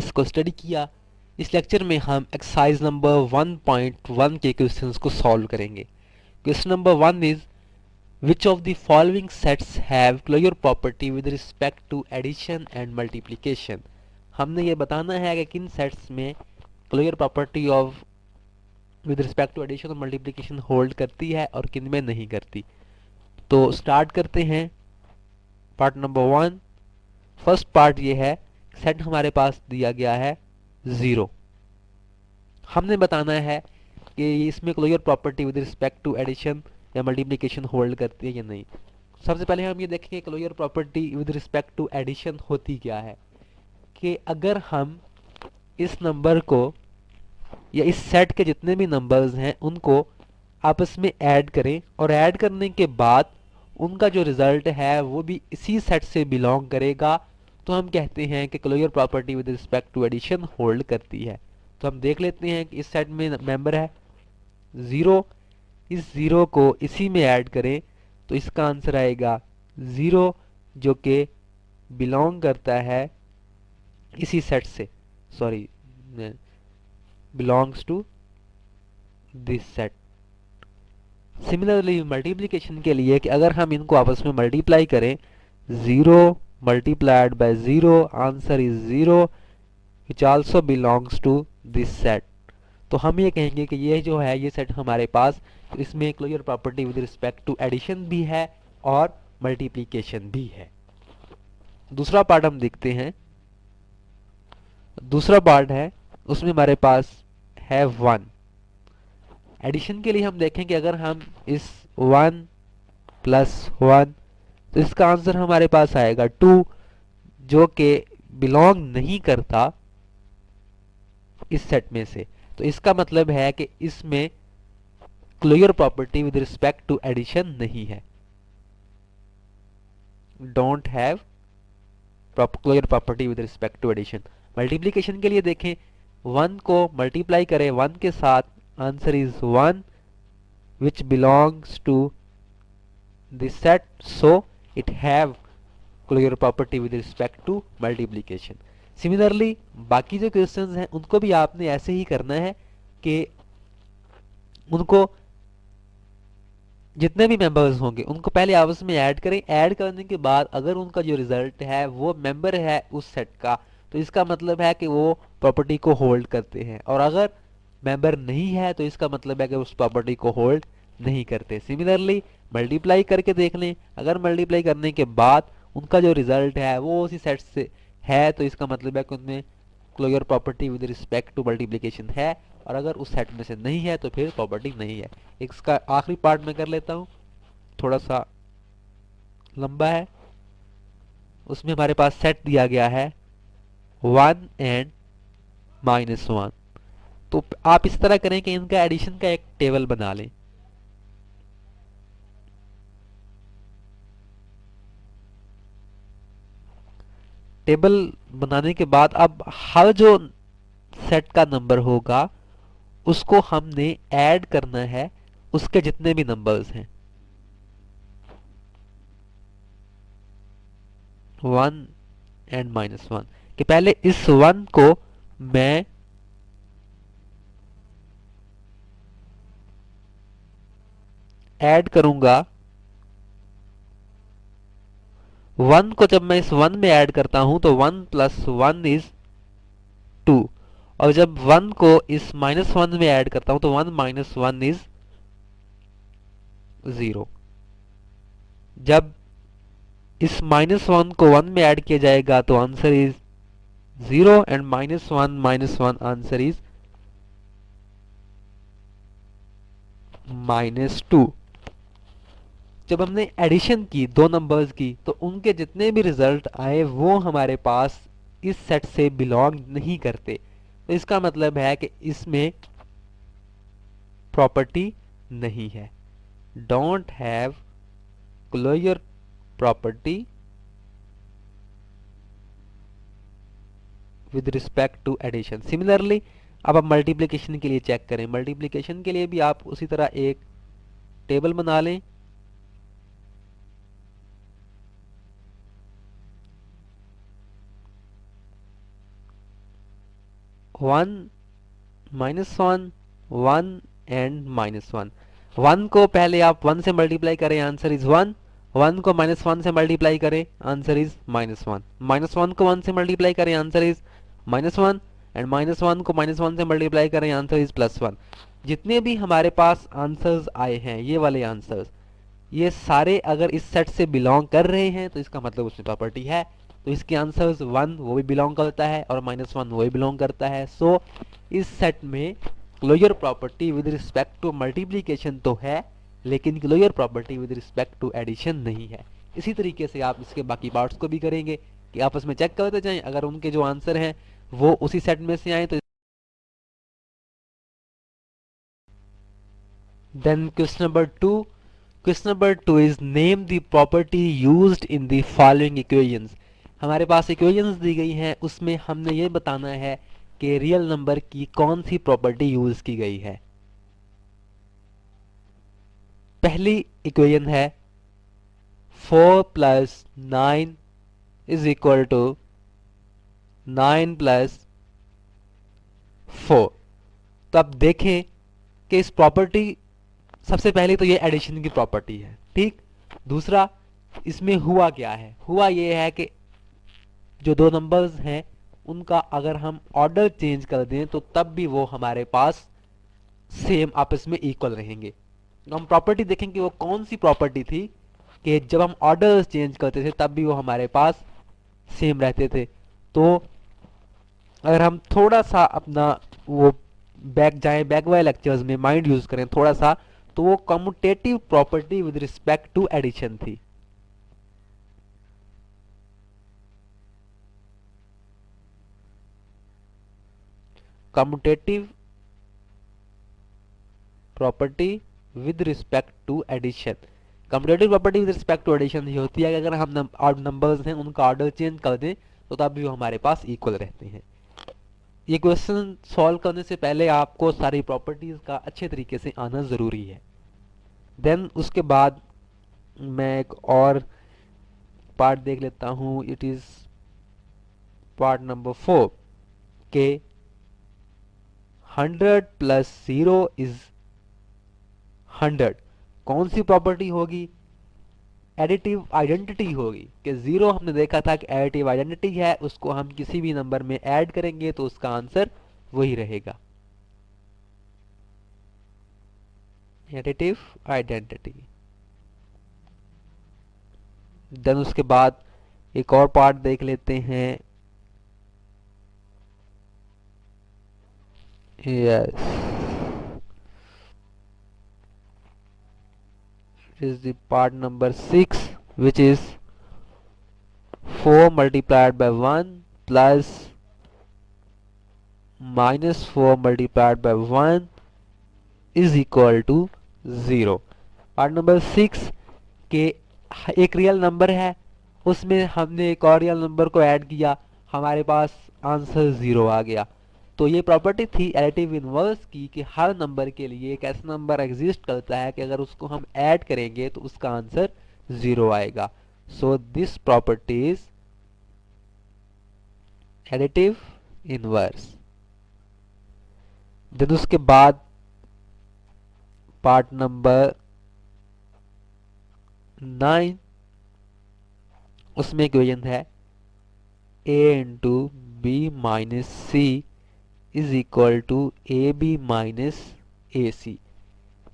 इसको स्टडी किया। इस लेक्चर में हम एक्सरसाइज नंबर 1.1 के क्वेश्चंस को सॉल्व करेंगे। Question number 1 is which of the following sets have closure property with respect to addition and multiplication. हमने ये बताना है कि किन सेट्स में closure property of with respect to addition और मल्टीप्लिकेशन होल्ड करती है और किन में नहीं करती। तो स्टार्ट करते हैं पार्ट नंबर 1। फर्स्ट पार्ट ये है, सेट हमारे पास दिया गया है 0। हमने बताना है कि इसमें closure property with respect to addition या मल्टीप्लिकेशन होल्ड करती है या नहीं। सबसे पहले हम ये देखेंगे closure property with respect to addition होती क्या है। कि अगर हम इस नंबर को या इस सेट के जितने भी नंबर्स हैं उनको आपस में ऐड करें और ऐड करने के बाद उनका जो रिजल्ट है वो भी इसी सेट से बिलोंग करेगा, तो हम कहते हैं कि closure property with respect to addition hold करती है। तो हम देख लेते हैं कि इस सेट में मेंबर है 0। इस 0 को इसी में ऐड करें तो इसका आंसर आएगा 0, जो कि बिलोंग करता है इसी सेट से, sorry belongs to this set. Similarly multiplication के लिए कि अगर हम इनको आपस में मल्टीप्लाई करें 0 multiplied by 0 answer is 0 which also belongs to this set. तो हम ये कहेंगे कि ये जो है ये सेट हमारे पास, तो इसमें closure property with respect to addition भी है और मल्टीप्लिकेशन भी है। दूसरा पार्ट हम देखते हैं। दूसरा पार्ट है उसमें हमारे पास है 1। एडिशन के लिए हम देखें कि अगर हम इस 1 प्लस 1 तो इसका आंसर हमारे पास आएगा 2, जो कि बिलोंग नहीं करता इस सेट में से। तो इसका मतलब है कि इसमें closure property with respect to addition नहीं है, don't have closure property with respect to addition. Multiplication के लिए देखें 1 को मल्टीप्लाई करें 1 के साथ, answer is 1 which belongs to this set, so it have closure property with respect to multiplication. Similarly बाकी जो क्वेश्चंस हैं उनको भी आपने ऐसे ही करना है कि उनको जितने भी मेंबर्स होंगे उनको पहले आपस में ऐड करें। ऐड करने के बाद अगर उनका जो रिजल्ट है वो मेंबर है उस सेट का, तो इसका मतलब है कि वो प्रॉपर्टी को होल्ड करते हैं, और अगर मेंबर नहीं है तो इसका मतलब है कि उस प्रॉपर्टी को होल्ड नहीं करते। सिमिलरली मल्टीप्लाई करके देख लें, अगर मल्टीप्लाई करने के बाद उनका जो रिजल्ट है वो उसी सेट से है तो इसका मतलब है कि उनमें closure property with respect to multiplication है, और अगर उस सेट में से नहीं है तो फिर प्रॉपर्टी नहीं है। इसका आखिरी पार्ट में कर लेता हूँ, थोड़ा सा लंबा है। उसमें हमारे पास सेट दिया गया है 1 एंड -1। तो आप इस तरह करें कि इनका एडिशन का एक टेबल बना लें। टेबल बनाने के बाद अब हर जो सेट का नंबर होगा उसको हमने ऐड करना है उसके जितने भी नंबर्स हैं, 1 एंड -1। कि पहले इस 1 को मैं ऐड करूंगा, 1 को जब मैं इस 1 में ऐड करता हूं तो 1 प्लस 1 इज 2, और जब 1 को इस -1 में ऐड करता हूं तो 1 माइनस 1 इज 0। जब इस -1 को 1 में ऐड किया जाएगा तो answer is 0 and -1 answer is -2। जब हमने एडिशन की दो नंबर्स की तो उनके जितने भी रिजल्ट आए वो हमारे पास इस सेट से बिलोंग नहीं करते, तो इसका मतलब है कि इसमें प्रॉपर्टी नहीं है, don't have closure property with respect to addition. Similarly अब आप मल्टीप्लिकेशन के लिए चेक करें। मल्टीप्लिकेशन के लिए भी आप उसी तरह एक टेबल बना लें। 1 -1 1 एंड -1। 1 को पहले आप 1 से मल्टीप्लाई करें, आंसर इज 1। 1 को -1 से मल्टीप्लाई करें, आंसर इज -1। -1 को 1 से मल्टीप्लाई करें, आंसर इज -1 एंड -1 को -1 से मल्टीप्लाई करें, आंसर इज +1। जितने भी हमारे पास आंसर्स आए हैं, ये वाले आंसर्स, ये सारे अगर इस सेट से बिलोंग कर रहे हैं तो इसका मतलब उसमें प्रॉपर्टी है। तो इसके आंसर्स 1 वो भी बिलोंग करता है और -1 वो भी बिलोंग करता है। सो इस सेट में closure property with respect to multiplication तो है, लेकिन closure property with respect to addition नहीं है। इसी तरीके से आप इसके बाकी पार्ट्स को भी करेंगे कि आपस में चेक करते जाएं, अगर उनके जो आंसर हैं वो उसी सेट में से आए तो। Then question number 2। Question number 2 is name the property used in the following equations. हमारे पास इक्वेशंस दी गई हैं, उसमें हमने ये बताना है कि रियल नंबर की कौन सी प्रॉपर्टी यूज की गई है। पहली इक्वेशन है 4 + 9 इज इक्वल टू 9 + 4। तो अब देखें कि इस प्रॉपर्टी, सबसे पहले तो ये एडिशन की प्रॉपर्टी है, ठीक। दूसरा, इसमें हुआ क्या है? हुआ ये है कि जो दो नंबर्स हैं उनका अगर हम ऑर्डर चेंज कर दें तो तब भी वो हमारे पास सेम आपस में इक्वल रहेंगे। तो हम प्रॉपर्टी देखेंगे वो कौन सी प्रॉपर्टी थी कि जब हम ऑर्डर चेंज करते थे तब भी वो हमारे पास सेम रहते थे। तो अगर हम थोड़ा सा अपना वो बैक जाएं, बैक वाले लेक्चर्स में माइंड यूज करें थोड़ा सा, तो वो commutative property with respect to addition थी। Commutative property with respect to addition. Commutative property with respect to addition ये होती है कि अगर हम नंबर्स हैं उनका ऑर्डर चेंज कर दें तो तब भी वो हमारे पास इक्वल रहते हैं। ये क्वेश्चन सॉल्व करने से पहले आपको सारी प्रॉपर्टीज का अच्छे तरीके से आना जरूरी है। देन उसके बाद मैं एक और पार्ट देख लेता हूं, इट इज पार्ट नंबर 4 के 100 + 0 इज 100। कौन सी प्रॉपर्टी होगी? एडिटिव आइडेंटिटी होगी कि 0 हमने देखा था कि एडिटिव आइडेंटिटी है, उसको हम किसी भी नंबर में ऐड करेंगे तो उसका आंसर वही रहेगा, एडिटिव आइडेंटिटी। देन उसके बाद एक और पार्ट देख लेते हैं, yes, is the part number 6 which is 4 multiplied by 1 plus -4 multiplied by 1 is equal to 0। Part number 6 के एक रियल नंबर है, उसमें हमने एक और रियल नंबर को ऐड किया, हमारे पास आंसर 0 आ गया। तो ये प्रॉपर्टी थी एडिटिव इनवर्स की कि हर नंबर के लिए एक ऐसा नंबर एग्जिस्ट करता है कि अगर उसको हम ऐड करेंगे तो उसका आंसर 0 आएगा। So this property is additive inverse. Then उसके बाद पार्ट नंबर 9, उसमें इक्वेशन है a into b minus c is equal to A b minus a c.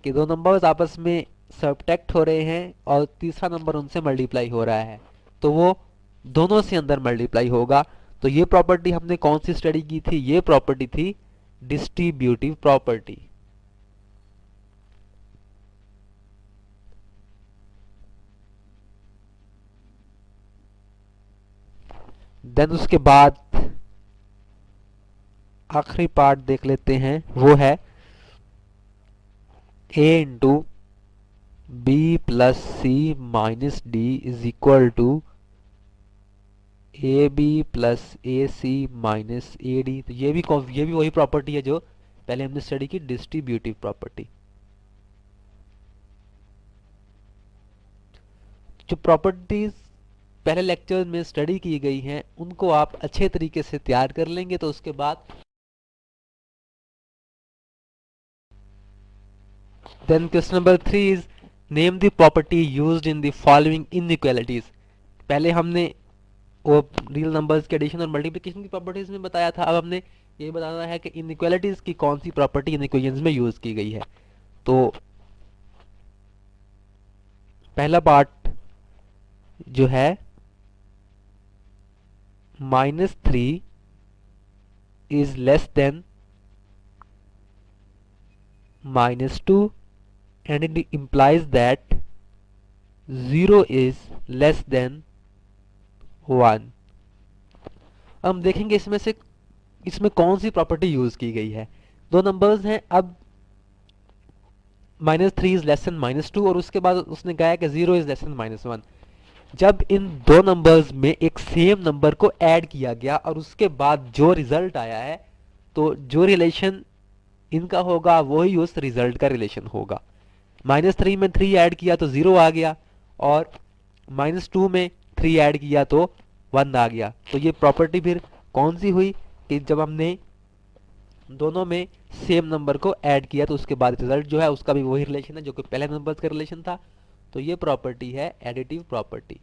कि दो नंबर्स आपस में सबट्रैक्ट हो रहे हैं और तीसरा नंबर उनसे मल्टीप्लाई हो रहा है, तो वो दोनों से अंदर मल्टीप्लाई होगा। तो ये प्रॉपर्टी हमने कौन सी स्टडी की थी? ये प्रॉपर्टी थी डिस्ट्रीब्यूटिव प्रॉपर्टी। देन उसके बाद आखिरी पार्ट देख लेते हैं, वो है a into B plus C minus D is equal to A B plus A C minus A D. तो ये भी वही प्रॉपर्टी है जो पहले हमने स्टडी की, डिस्ट्रीब्यूटिव प्रॉपर्टी। जो प्रॉपर्टीज पहले लेक्चर में स्टडी की गई हैं उनको आप अच्छे तरीके से तैयार कर लेंगे तो उसके बाद then question number 3 is name the property used in the following inequalities. पहले हमने वो रियल नंबर्स के एडिशन और मल्टीप्लिकेशन की प्रॉपर्टीज में बताया था, अब हमने ये बताना है कि इनइक्वालिटीज की कौन सी प्रॉपर्टी इन इक्वेशंस में यूज की गई है। तो पहला पार्ट जो है -3 is less than -2 and it implies that 0 is less than 1। हम देखेंगे इसमें कौन सी प्रॉपर्टी यूज की गई है। दो नंबर्स हैं, अब -3 इज लेस देन -2 और उसके बाद उसने कहा है कि 0 इज लेस देन -1। जब इन दो नंबर्स में एक सेम नंबर को ऐड किया गया और उसके बाद जो रिजल्ट आया है, तो जो रिलेशन इनका होगा वही उस रिजल्ट का रिलेशन होगा। -3 में 3 ऐड किया तो 0 आ गया और -2 में 3 ऐड किया तो 1 आ गया। तो ये प्रॉपर्टी फिर कौन सी हुई कि जब हमने दोनों में सेम नंबर को ऐड किया तो उसके बाद रिजल्ट जो है उसका भी वही रिलेशन है जो कि पहले नंबर का रिलेशन था। तो ये प्रॉपर्टी है additive property.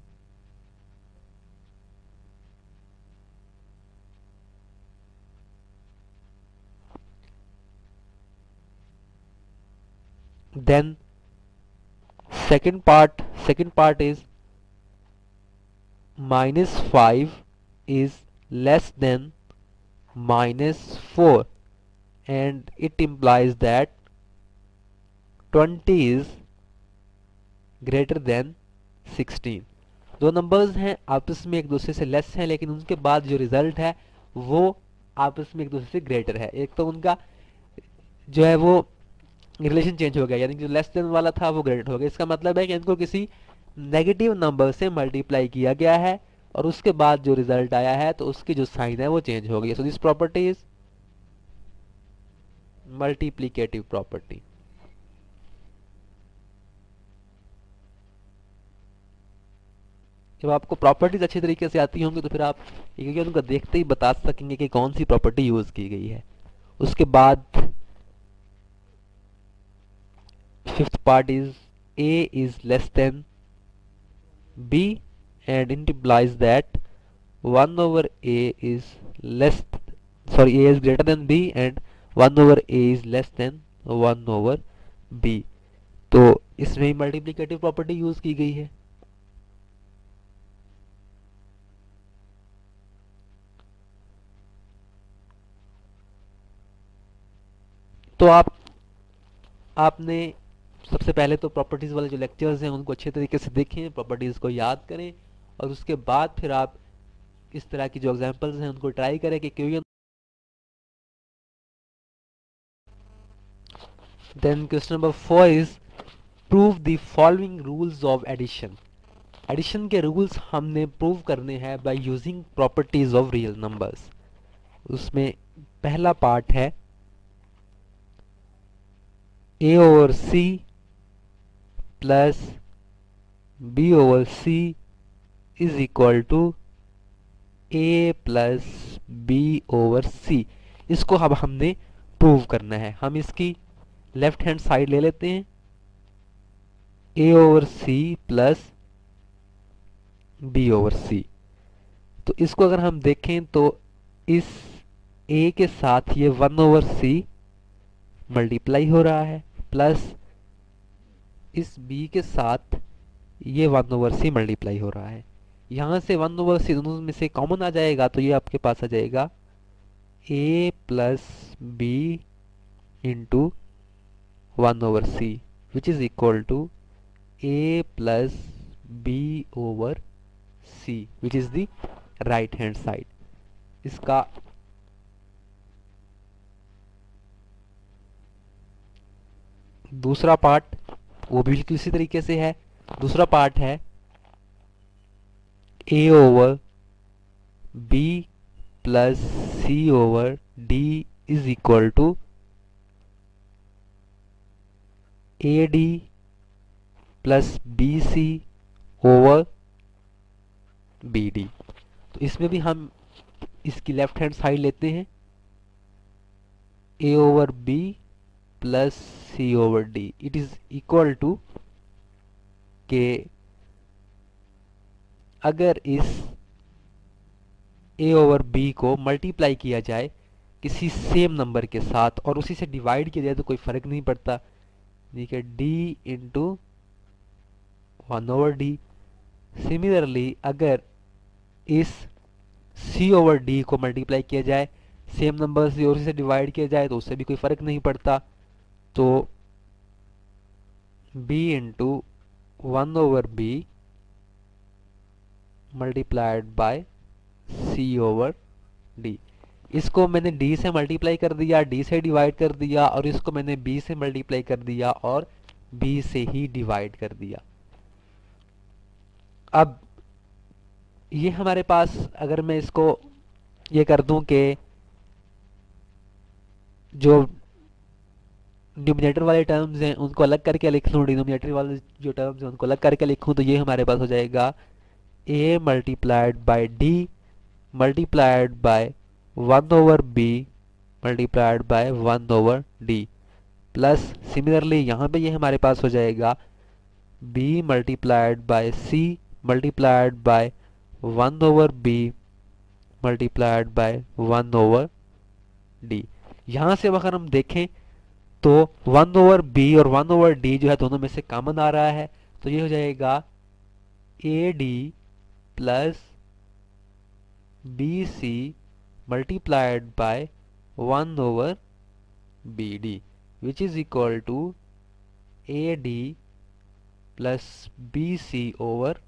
Then second part is -5 is less than -4 and it implies that 20 is greater than 16। दो नंबर्स हैं आपस में एक दूसरे से लेस हैं, लेकिन उनके बाद जो रिजल्ट है वो आपस में एक दूसरे से ग्रेटर है। एक तो उनका जो है वो रिलेशन चेंज हो गया, यानी जो लेस देन वाला था वो ग्रेटर हो गया। इसका मतलब है कि इनको किसी नेगेटिव नंबर से मल्टीप्लाई किया गया है और उसके बाद जो रिजल्ट आया है तो उसकी जो साइन है वो चेंज हो गई। सो this property is multiplicative property. जब आपको प्रॉपर्टीज अच्छी तरीके से आती होंगी तो फिर आप एक उनका देखते ही बता सकेंगे कि कौन सी प्रॉपर्टी यूज की गई है। उसके बाद fifth part is a is less than b and it implies that 1 over a is less a is greater than b and 1 over a is less than 1 over b। तो इसमें multiplicative property use की गई है। तो आपने सबसे पहले तो प्रॉपर्टीज वाले जो लेक्चर्स हैं उनको अच्छे तरीके से देखें, प्रॉपर्टीज को याद करें और उसके बाद फिर आप इस तरह की जो एग्जांपल्स हैं उनको ट्राई करें कि क्यों। Then question number 4 is prove the following rules of addition. Addition के रूल्स हमने प्रूव करने हैं by using properties of real numbers. उसमें पहला पार्ट है a over c plus b over c is equal to a plus b over c। इसको अब हमने प्रूव करना है। हम इसकी लेफ्ट हैंड साइड ले लेते हैं, a over c plus b over c। तो इसको अगर हम देखें तो इस a के साथ ये 1 ओवर c मल्टीप्लाई हो रहा है प्लस इस b के साथ ये 1 ओवर c मल्टीप्लाई हो रहा है। यहाँ से 1 ओवर c दोनों में से कॉमन आ जाएगा तो ये आपके पास आ जाएगा a plus B into 1 over c which is equal to a plus B over c which is the right hand side. इसका दूसरा पार्ट वो भी बिल्कुल इसी तरीके से है। दूसरा पार्ट है a over b plus c over d is equal to A D plus B C over B D. तो इसमें भी हम इसकी लेफ्ट हैंड साइड लेते हैं, a over b plus c over d, it is equal to के अगर इस ए ओवर बी को मल्टीप्लाई किया जाए किसी सेम नंबर के साथ और उसी से डिवाइड किया जाए तो कोई फर्क नहीं पड़ता, ठीक है, डी इंटू 1/d। सिमिलरली अगर इस सी ओवर डी को मल्टीप्लाई किया जाए सेम नंबर से और उसी से डिवाइड किया जाए तो उससे भी कोई फर्क नहीं पड़ता, तो b into 1/b multiplied by c over d. इसको मैंने d से मल्टीप्लाई कर दिया, d से डिवाइड कर दिया, और इसको मैंने b से मल्टीप्लाई कर दिया और b से ही डिवाइड कर दिया। अब ये हमारे पास, अगर मैं इसको ये कर दूं कि जो न्यूमिनेटर वाले टर्म्स हैं उनको अलग करके लिख लूँ, डिनोमिनेटर वाले जो टर्म्स हैं उनको अलग करके लिखूँ, तो ये हमारे पास हो जाएगा a multiplied by d multiplied by 1/b multiplied bye 1/d plus similarly यहाँ पे ये हमारे पास हो जाएगा b multiplied by c multiplied by 1/b multiplied bye 1/d। यहाँ से अगर हम देखें तो 1/b और 1/d जो है दोनों में से कॉमन आ रहा है, तो ये हो जाएगा ad plus bc multiplied by 1/bd which is equal to ad plus bc over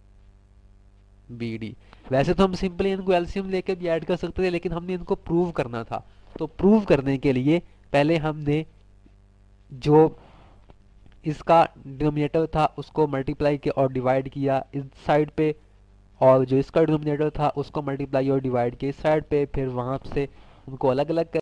bd। वैसे तो हम सिंपली इनको एलसीएम लेके भी ऐड कर सकते थे, लेकिन हमने इनको प्रूव करना था, तो प्रूव करने के लिए पहले हमने जो इसका डिनोमिनेटर था उसको मल्टीप्लाई किया और डिवाइड किया इस साइड पे, और जो इसका डिनोमिनेटर था उसको मल्टीप्लाई और डिवाइड किया इस साइड पे, फिर वहां से उनको अलग अलग